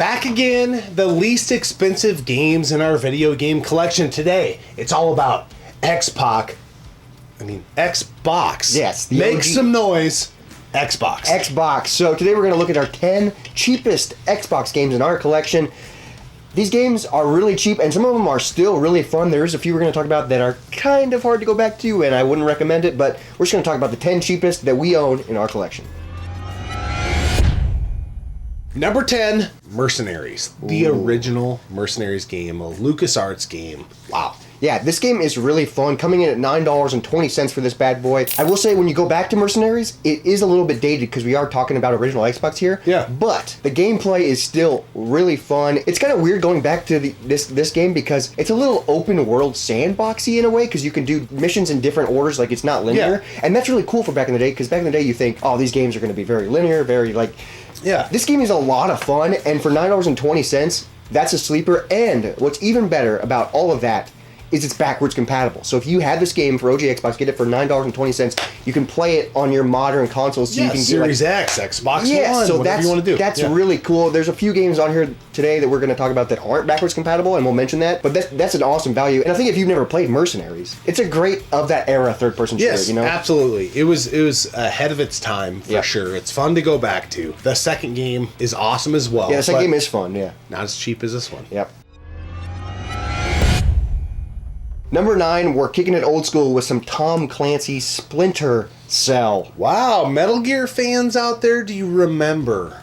Back again, the least expensive games in our video game collection today. It's all about Xbox. Yes. Make OG. some noise. Xbox. So today we're going to look at our 10 cheapest Xbox games in our collection. These games are really cheap, and some of them are still really fun. There's a few we're going to talk about that are kind of hard to go back to, and I wouldn't recommend it, but we're just going to talk about the 10 cheapest that we own in our collection. Number 10, Mercenaries. The original Mercenaries game, a LucasArts game. Wow. Yeah, this game is really fun, coming in at $9.20 for this bad boy. I will say, when you go back to Mercenaries, it is a little bit dated because we are talking about original Xbox here. Yeah. But the gameplay is still really fun. It's kind of weird going back to this game because it's a little open world sandboxy in a way because you can do missions in different orders, like it's not linear. Yeah. And that's really cool for back in the day because back in the day you think, oh, these games are going to be very linear, very like... Yeah. This game is a lot of fun, and for $9.20, that's a sleeper. And what's even better about all of that is it's backwards compatible. So if you have this game for OG Xbox, get it for $9.20, you can play it on your modern consoles. So you can Series get X, Xbox One, so whatever you want to do. That's really cool. There's a few games on here today that we're going to talk about that aren't backwards compatible, and we'll mention that. But that's an awesome value. And I think if you've never played Mercenaries, it's a great of that era third-person shooter. Yes, you know? Absolutely. It was ahead of its time for sure. It's fun to go back to. The second game is awesome as well. Yeah, the second game is fun. Yeah, not as cheap as this one. Yep. Number 9, we're kicking it old school with some Tom Clancy's Splinter Cell. Wow, Metal Gear fans out there, do you remember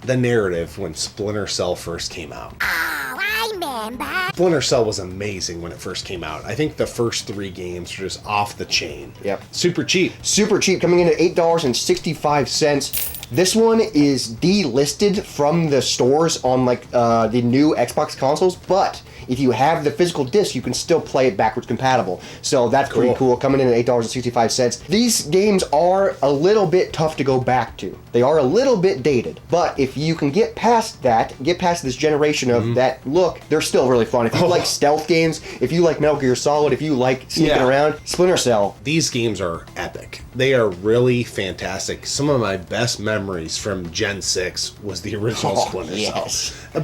the narrative when Splinter Cell first came out? Oh, I remember. Splinter Cell was amazing when it first came out. I think the first 3 games were just off the chain. Yep. Super cheap. Super cheap, coming in at $8.65. This one is delisted from the stores on like the new Xbox consoles, but if you have the physical disc, you can still play it backwards compatible. So that's pretty cool. Coming in at $8.65. These games are a little bit tough to go back to. They are a little bit dated, but if you can get past that, get past this generation of that look, they're still really fun. If you like stealth games, if you like Metal Gear Solid, if you like sneaking around, Splinter Cell. These games are epic. They are really fantastic. Some of my best memories from Gen 6 was the original Splinter Cell.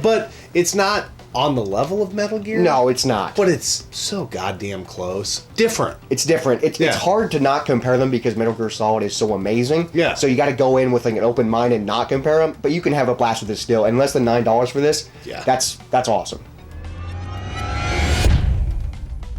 But it's not on the level of Metal Gear. No, it's not. But it's so goddamn close. Different. It's different. It's hard to not compare them because Metal Gear Solid is so amazing. Yeah. So you got to go in with like an open mind and not compare them. But you can have a blast with this still. And less than $9 for this. Yeah. That's awesome.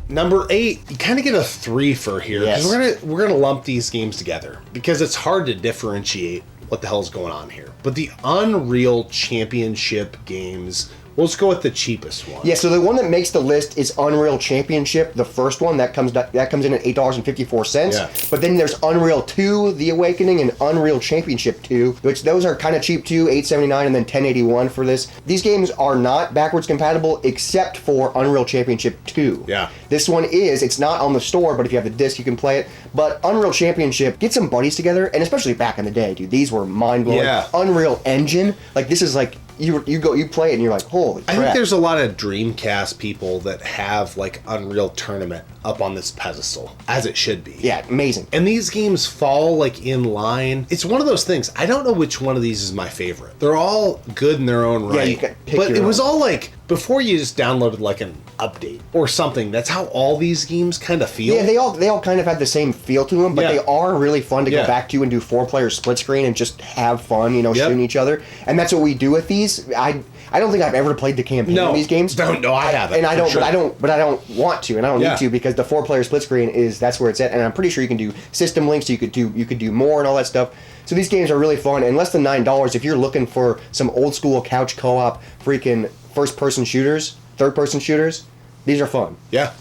Number 8, you kind of get a 3 for here. Yes. We're gonna lump these games together because it's hard to differentiate what the hell's going on here. But the Unreal Championship games. We'll just go with the cheapest one. Yeah, so the one that makes the list is Unreal Championship, the first one. That comes in at $8.54. Yeah. But then there's Unreal 2, The Awakening, and Unreal Championship 2, which those are kind of cheap too, $8.79 and then $10.81 for this. These games are not backwards compatible except for Unreal Championship 2. Yeah. This one is. It's not on the store, but if you have the disc, you can play it. But Unreal Championship, get some buddies together, and especially back in the day, dude, these were mind-blowing. Yeah. Unreal Engine, like this is like, you play it and you're like, holy crap. I think there's a lot of Dreamcast people that have like Unreal Tournament up on this pedestal, as it should be. Yeah, amazing. And these games fall like in line. It's one of those things. I don't know which one of these is my favorite. They're all good in their own right. Yeah, you can pick but your it was own. all like before you just downloaded like an update or something. That's how all these games kind of feel. Yeah, they all kind of have the same feel to them, but they are really fun to go back to and do 4-player split screen and just have fun, shooting each other. And that's what we do with these. I don't think I've ever played the campaign in these games. No, I haven't. And I don't, but I don't want to, and I don't need to because the 4-player split screen that's where it's at. And I'm pretty sure you can do system links. So you could do more and all that stuff. So these games are really fun, and less than $9 if you're looking for some old school couch co-op freaking first-person shooters, third-person shooters. These are fun. Yeah.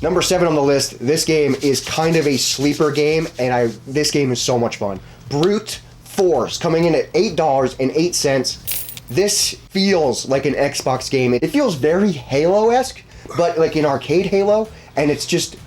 Number 7 on the list. This game is kind of a sleeper game, and this game is so much fun. Brute Force, coming in at $8.08. This feels like an Xbox game. It feels very Halo-esque, but like an arcade Halo, and it's just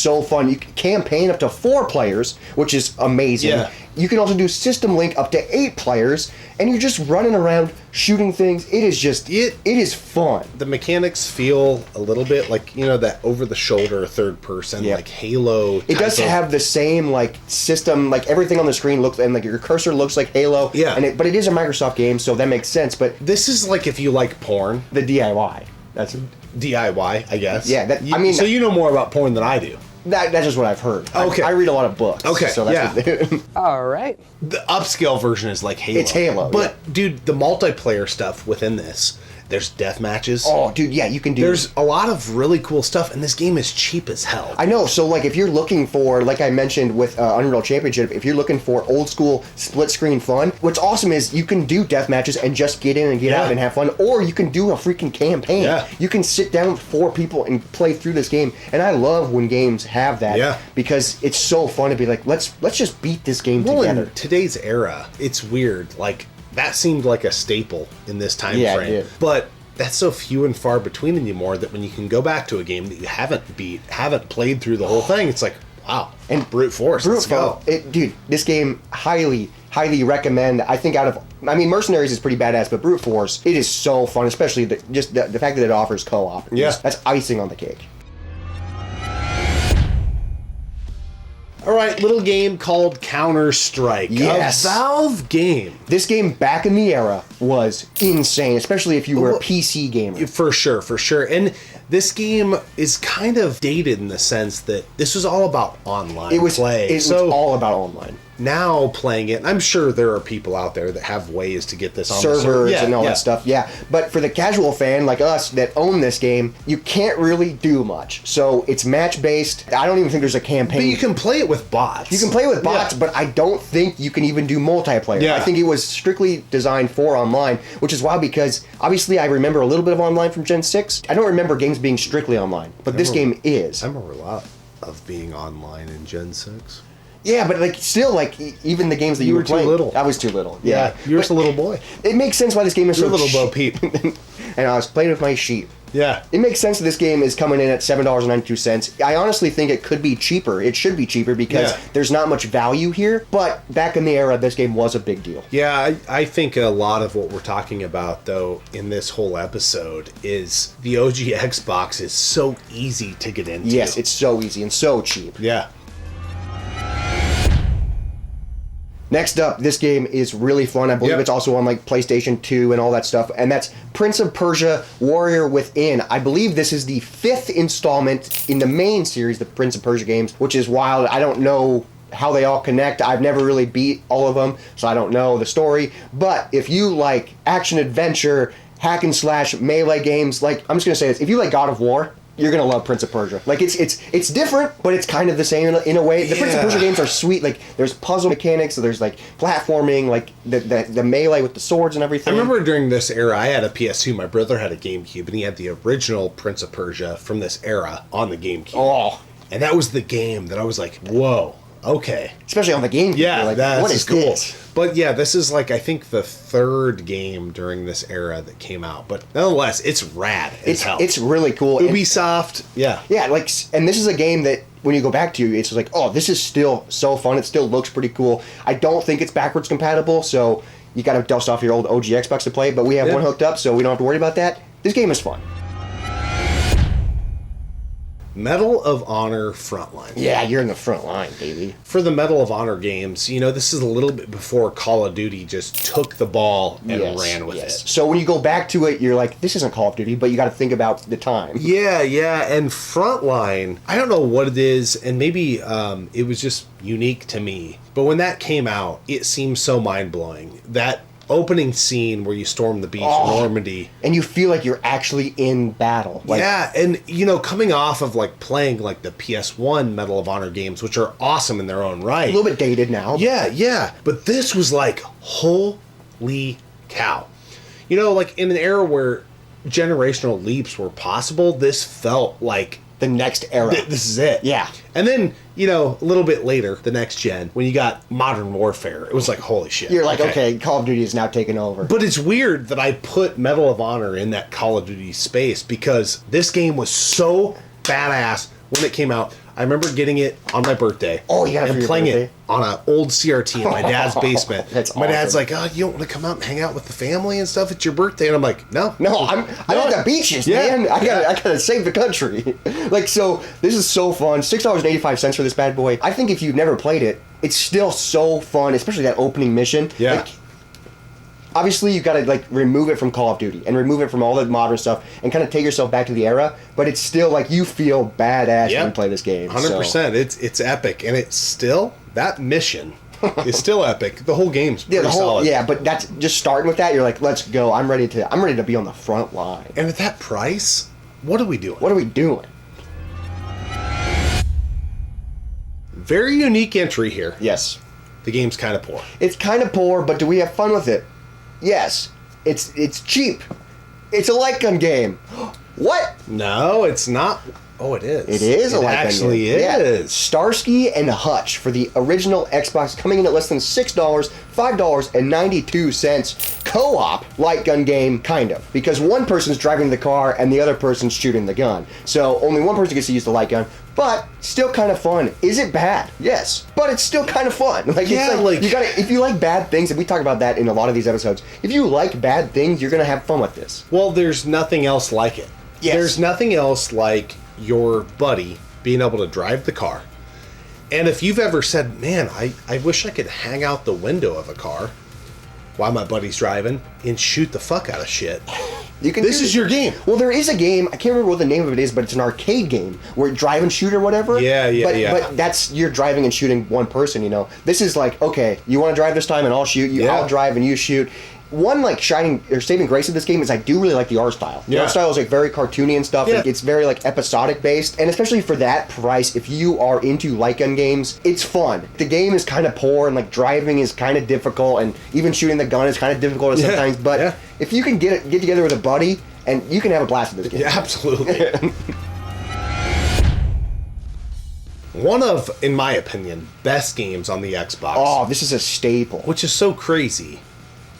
so fun. You can campaign up to 4 players, which is amazing. Yeah. you can also do system link up to 8 players, and you're just running around shooting things. It is just, it is fun. The mechanics feel a little bit like, that over-the-shoulder third person, like Halo. It does have the same, like, system, like, everything on the screen looks, and, like, your cursor looks like Halo. Yeah. But it is a Microsoft game, so that makes sense, but... This is like if you like porn. The DIY. That's... DIY, I guess. Yeah, so you know more about porn than I do. That's just what I've heard. Okay. I read a lot of books. Okay, so that's All right. The upscale version is like Halo. It's Halo, But, dude, the multiplayer stuff within this, there's death matches. Oh, dude, yeah, you can do... There's a lot of really cool stuff, and this game is cheap as hell. I know, so, like, if you're looking for, like I mentioned with Unreal Championship, if you're looking for old-school split-screen fun, what's awesome is you can do death matches and just get in and get out and have fun, or you can do a freaking campaign. Yeah. You can sit down with 4 people and play through this game, and I love when games have that, because it's so fun to be like, let's just beat this game together. In today's era, it's weird. Like, that seemed like a staple in this time frame. It did. But that's so few and far between anymore that when you can go back to a game that you haven't played through the whole thing, it's like, wow. And brute force. Let's go. Dude, this game, highly recommend. I think Mercenaries is pretty badass, but brute force, it is so fun, especially the fact that it offers co-op. Yeah. That's icing on the cake. All right, little game called Counter-Strike. Yes. A Valve game. This game back in the era was insane, especially if you were a PC gamer. For sure. And this game is kind of dated in the sense that this was all about online play. It was all about online. Now playing it, I'm sure there are people out there that have ways to get this on servers and all that stuff. Yeah, but for the casual fan like us that own this game, you can't really do much. So it's match based. I don't even think there's a campaign. But you can play it with bots. You can play with bots, but I don't think you can even do multiplayer. Yeah. I think it was strictly designed for online, which is wild because obviously I remember a little bit of online from Gen 6. I don't remember games being strictly online, but this game is. I remember a lot of being online in Gen 6. Yeah, but even the games that you were too playing, little. I was too little. Yeah, you were just a little boy. It makes sense why this game is You're so a little Bo Peep. And I was playing with my sheep. Yeah. It makes sense that this game is coming in at $7.92. I honestly think it could be cheaper. It should be cheaper because there's not much value here. But back in the era, this game was a big deal. Yeah, I think a lot of what we're talking about, though, in this whole episode is the OG Xbox is so easy to get into. Yes, it's so easy and so cheap. Yeah. Next up, this game is really fun. I believe it's also on like PlayStation 2 and all that stuff. And that's Prince of Persia: Warrior Within. I believe this is the 5th installment in the main series, the Prince of Persia games, which is wild. I don't know how they all connect. I've never really beat all of them, so I don't know the story. But if you like action-adventure, hack and slash, melee games, like, I'm just going to say this, if you like God of War, you're gonna love Prince of Persia. Like it's different, but it's kind of the same in a way. The Prince of Persia games are sweet. Like there's puzzle mechanics, so there's like platforming, like the melee with the swords and everything. I remember during this era, I had a PS2. My brother had a GameCube, and he had the original Prince of Persia from this era on the GameCube. Oh, and that was the game that I was like, whoa. Okay. Especially on the GameCube. Yeah, like, what is cool. This? But yeah, this is like, I think the 3rd game during this era that came out. But nonetheless, it's rad as hell. It's really cool. Ubisoft, yeah. Yeah, like, and this is a game that when you go back to, it's like, oh, this is still so fun. It still looks pretty cool. I don't think it's backwards compatible, so you got to dust off your old OG Xbox to play, but we have one hooked up, so we don't have to worry about that. This game is fun. Medal of Honor Frontline. Yeah, you're in the front line, baby. For the Medal of Honor games, this is a little bit before Call of Duty just took the ball and ran with it. So when you go back to it, you're like, this isn't Call of Duty, but you got to think about the time. Yeah, and Frontline, I don't know what it is, and maybe it was just unique to me, but when that came out, it seemed so mind-blowing. That opening scene where you storm the beach in Normandy, and you feel like you're actually in battle. Like, yeah, and coming off of like playing like the PS1 Medal of Honor games, which are awesome in their own right, a little bit dated now. Yeah, but this was like, holy cow. Like in an era where generational leaps were possible, this felt like the next era. This is it. Yeah. And then, a little bit later, the next gen, when you got Modern Warfare, it was like, holy shit. You're like, okay, Call of Duty is now taking over. But it's weird that I put Medal of Honor in that Call of Duty space because this game was so badass when it came out. I remember getting it on my birthday. Oh, yeah, for and your playing birthday? it on an old CRT in my dad's basement. That's my dad's awesome. like, "Oh, you don't want to come out and hang out with the family and stuff? It's your birthday." And I'm like, "No, No, I'm at the beaches, man. I gotta save the country. Like, so this is so fun. $6.85 for this bad boy. I think if you've never played it, it's still so fun, especially that opening mission. Yeah. Like, obviously, you gotta like remove it from Call of Duty and remove it from all the modern stuff and kind of take yourself back to the era. But it's still like you feel badass when you play this game. 100%. It's epic, and it's still that mission is still epic. The whole game's pretty solid. Yeah, but that's just starting with that. You're like, let's go. I'm ready to be on the front line. And at that price, what are we doing? What are we doing? Very unique entry here. Yes. The game's kind of poor. It's kind of poor, but do we have fun with it? Yes. It's cheap. It's a light gun game. What? No, it's not. Oh, it is. It is a light gun game. It actually is. Starsky and Hutch for the original Xbox, coming in at less than $6, $5.92. Co-op light gun game, kind of. Because one person's driving the car and the other person's shooting the gun. So only one person gets to use the light gun, but still kind of fun. Is it bad? Yes. But it's still kind of fun. Like, Yeah, it's like- you gotta, if you like bad things, and we talk about that in a lot of these episodes, if you like bad things, you're gonna have fun with this. Well, there's nothing else like it. Yes. There's nothing else like your buddy being able to drive the car. And if you've ever said, man, I wish I could hang out the window of a car while my buddy's driving and shoot the fuck out of shit. This is your game. Well, there is a game, I can't remember what the name of it is, but it's an arcade game where drive and shoot or whatever. But that's, you're driving and shooting one person, you know. This is like, okay, you want to drive this time and I'll shoot you, I'll drive and you shoot. One like shining or saving grace of this game is I do really like the art style. The art style is like very cartoony and stuff. Like, it's very like episodic based, and especially for that price, if you are into light gun games, it's fun. The game is kind of poor and like driving is kind of difficult, and even shooting the gun is kind of difficult sometimes. But if you can get together with a buddy, and you can have a blast with this game. Yeah, absolutely. One of, in my opinion, best games on the Xbox. Oh, this is a staple. Which is so crazy.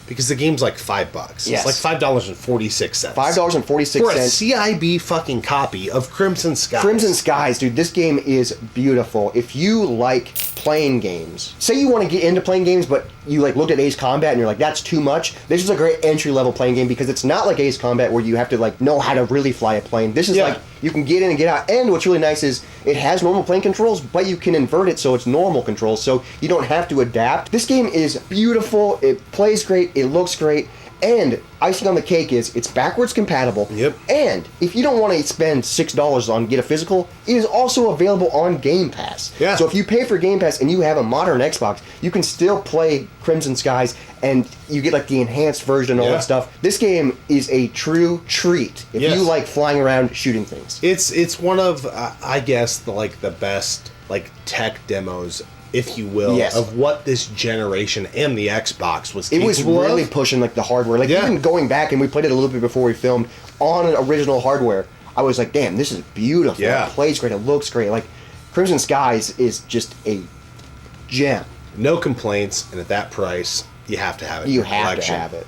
Because the game's like $5. Yes. It's like $5.46. $5.46 for a CIB fucking copy of Crimson Skies. Crimson Skies, dude, this game is beautiful. If you like playing games, say you want to get into playing games, but you like looked at Ace Combat and you're like, that's too much. This is a great entry level playing game because it's not like Ace Combat where you have to like know how to really fly a plane. This is like you can get in and get out. And what's really nice is it has normal plane controls, but you can invert it so it's normal controls, so you don't have to adapt. This game is beautiful. It plays great. It looks great. And icing on the cake is it's backwards compatible. Yep. And if you don't want to spend $6 on get a physical, it is also available on Game Pass. Yeah. So if you pay for Game Pass and you have a modern Xbox, you can still play Crimson Skies and you get like the enhanced version and all that stuff. This game is a true treat if you like flying around shooting things. It's one of I guess the best like tech demos, if you will, of what this generation and the Xbox was capable of. It was really pushing like the hardware. Like even going back, and we played it a little bit before we filmed on an original hardware, I was like, damn, this is beautiful. Yeah. It plays great. It looks great. Like Crimson Skies is just a gem. No complaints, and at that price, you have to have it. You have to have it.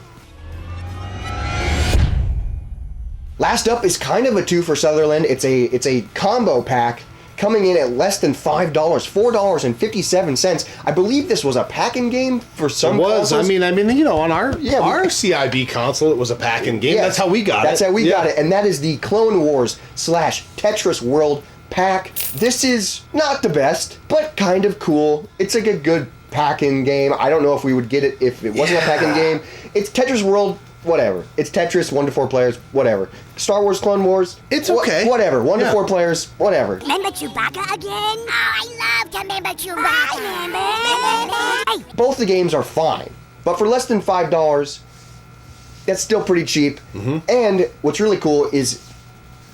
Last up is kind of a two for Sutherland. It's a combo pack coming in at less than $5, $4.57. I believe this was a packing game for some consoles. I mean, you know, on our CIB console, it was a packing game. That's how we got it. That's how we got it. And that is the Clone Wars / Tetris World pack. This is not the best, but kind of cool. It's like a good packing game. I don't know if we would get it if it wasn't a packing game. It's Tetris World. Whatever. It's Tetris, 1 to 4 players, whatever. Star Wars, Clone Wars. It's okay. Whatever. 1 to 4 players, whatever. Remember Chewbacca again? Oh, I love to remember Chewbacca. Hey. Both the games are fine, but for less than $5, that's still pretty cheap. And what's really cool is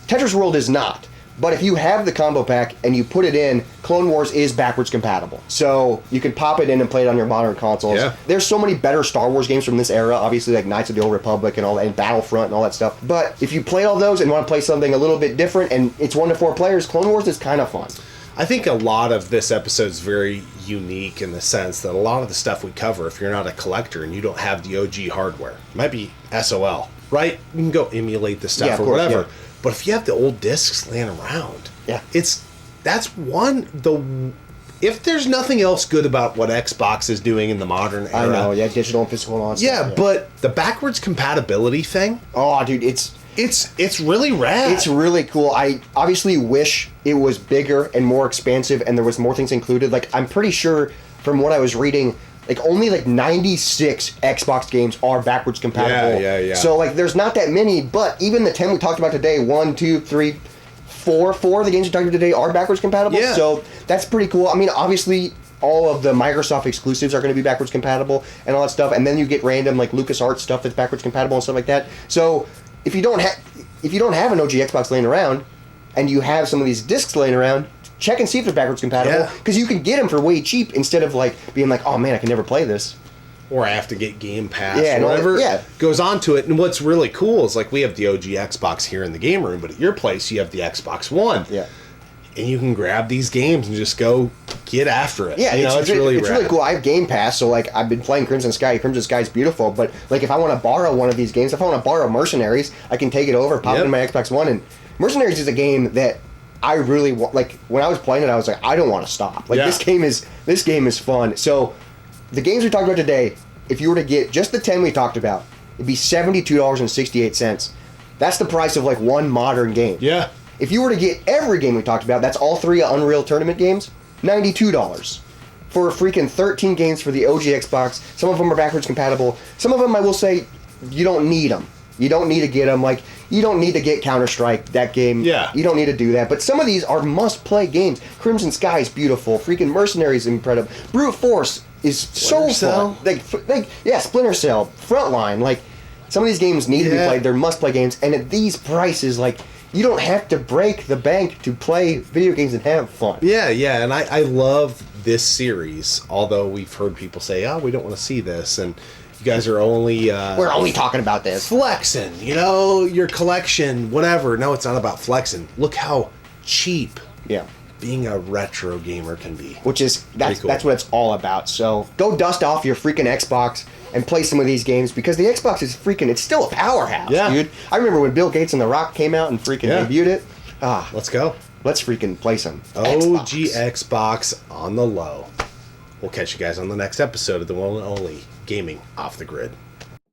Tetris World is not. But if you have the combo pack and you put it in, Clone Wars is backwards compatible. So you can pop it in and play it on your modern consoles. Yeah. There's so many better Star Wars games from this era, obviously like Knights of the Old Republic and all that, and Battlefront and all that stuff. But if you play all those and want to play something a little bit different and it's 1 to 4 players, Clone Wars is kind of fun. I think a lot of this episode is very unique in the sense that a lot of the stuff we cover, if you're not a collector and you don't have the OG hardware, it might be SOL, right? You can go emulate the stuff or whatever. Yeah. But if you have the old discs laying around, it's that's if there's nothing else good about what Xbox is doing in the modern era. I know, yeah, digital and physical and all that stuff. Yeah, but the backwards compatibility thing. Oh, dude, it's really rad. It's really cool. I obviously wish it was bigger and more expansive and there was more things included. Like, I'm pretty sure from what I was reading, like, only like 96 Xbox games are backwards compatible. Yeah. So, like, there's not that many, but even the 10 we talked about today, 1, 2, 3, 4 of the games we talked about today are backwards compatible. Yeah. So, that's pretty cool. I mean, obviously, all of the Microsoft exclusives are going to be backwards compatible and all that stuff. And then you get random, like, LucasArts stuff that's backwards compatible and stuff like that. So, if you don't have an OG Xbox laying around, and you have some of these discs laying around, check and see if they're backwards compatible, because you can get them for way cheap instead of like being like, oh man, I can never play this. Or I have to get Game Pass, Yeah, or whatever yeah. goes on to it. And what's really cool is, like, we have the OG Xbox here in the game room, but at your place you have the Xbox One. Yeah. And you can grab these games and just go get after it. Yeah, it's really rad. really cool. I have Game Pass, so like I've been playing Crimson Sky. Crimson Sky is beautiful, but like if I want to borrow one of these games, if I want to borrow Mercenaries, I can take it over, pop it in my Xbox One, and Mercenaries is a game that I really want. Like when I was playing it, I was like, I don't want to stop. Like this game is fun. So the games we talked about today, if you were to get just the 10 we talked about, it'd be $72.68. That's the price of like one modern game. Yeah. If you were to get every game we talked about, that's all 3 Unreal Tournament games, $92. For freaking 13 games for the OG Xbox. Some of them are backwards compatible. Some of them, I will say, you don't need them. You don't need to get them. Like, you don't need to get Counter-Strike, that game. Yeah. You don't need to do that. But some of these are must-play games. Crimson Sky is beautiful. Freaking Mercenaries is incredible. Brute Force is so fun. Yeah, Splinter Cell, Frontline. Like, some of these games need to be played. They're must-play games. And at these prices, like, you don't have to break the bank to play video games and have fun. Yeah, and I love this series, although we've heard people say, oh, we don't want to see this, and you guys are only... we're only talking about this. Flexing, your collection, whatever. No, it's not about flexing. Look how cheap being a retro gamer can be. Which is, that's cool. That's what it's all about. So go dust off your freaking Xbox and play some of these games, because the Xbox is freaking, it's still a powerhouse, dude. I remember when Bill Gates and The Rock came out and freaking debuted it. Let's go. Let's freaking play some OG Xbox on the low. We'll catch you guys on the next episode of the one and only Gaming Off the Grid.